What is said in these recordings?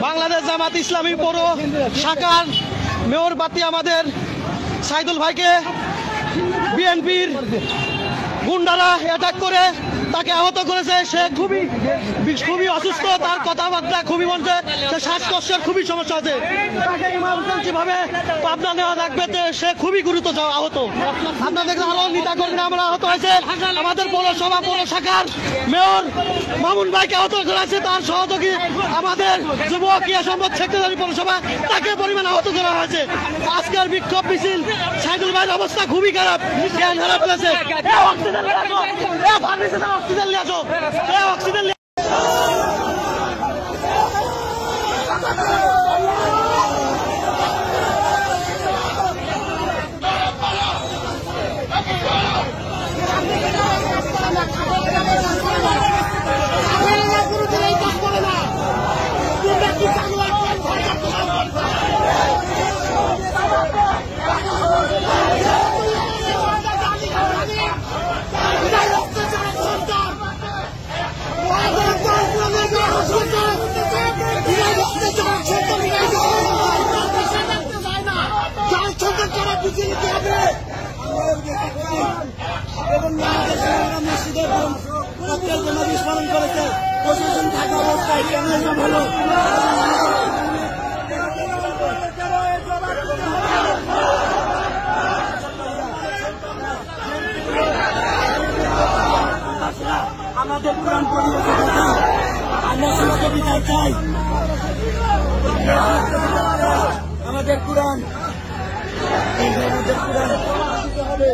বাংলাদেশ জামাত ইসলামী পৌর শাখার মেয়র বাতি আমাদের সাইদুল ভাইকে বিএনপির গুন্ডারা অ্যাটাক করে তাকে আহত করেছে। সে খুবই অসুস্থ, তার কথাবার্তা খুবই বলছে, সে শ্বাসকষ্টের খুবই সমস্যা আছে, তাকে ইমার্জেন্সি ভাবে পাবনা নেওয়া লাগবে। সে খুবই গুরুতর আহত। আপনারা দেখলেন আরো নেতাকর্মীরা আমরা আহত হয়েছে। আমাদের পৌরসভা পৌর শাখার মেয়র মামুন ভাইকে আহত করেছে, তার সহযোগী আমাদের যুব ক্রীড়া সম্পদ সেক্রেটারি পৌরসভা তাকে পরিমাণ আহত করা হয়েছে। আজকের বিক্ষোভ মিছিল সাইদুল ভাইয়ের অবস্থা খুবই খারাপ, জ্ঞান হারা ফেলেছে। অক্সিজেন নিয়ে আসো, অক্সিজেন স্মরণ করেছে। প্রশাসন থাকা অবস্থায় কেন এসব হলো? আমাদের কোরআন পরিবেশের কথা আমরা সহযোগিতা চাই। আমাদের কোরআন হবে।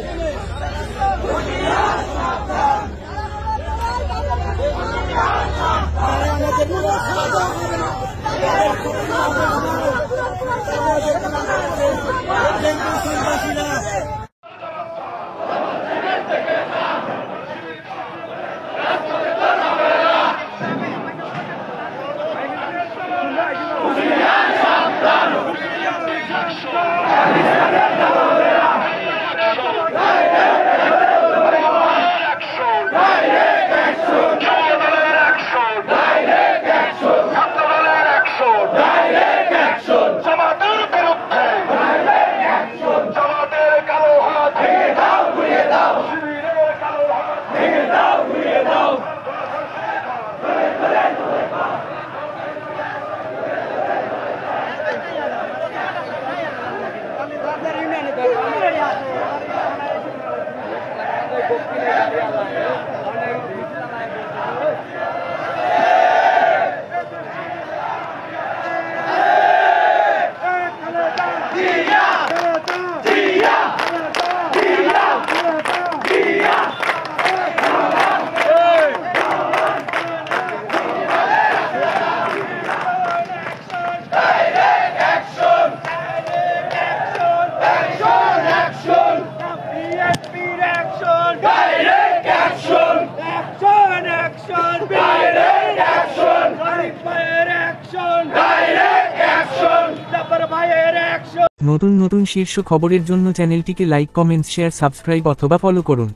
নতুন নতুন শীর্ষ খবরের জন্য চ্যানেলটিকে লাইক, কমেন্টস, শেয়ার, সাবস্ক্রাইব অথবা ফলো করুন।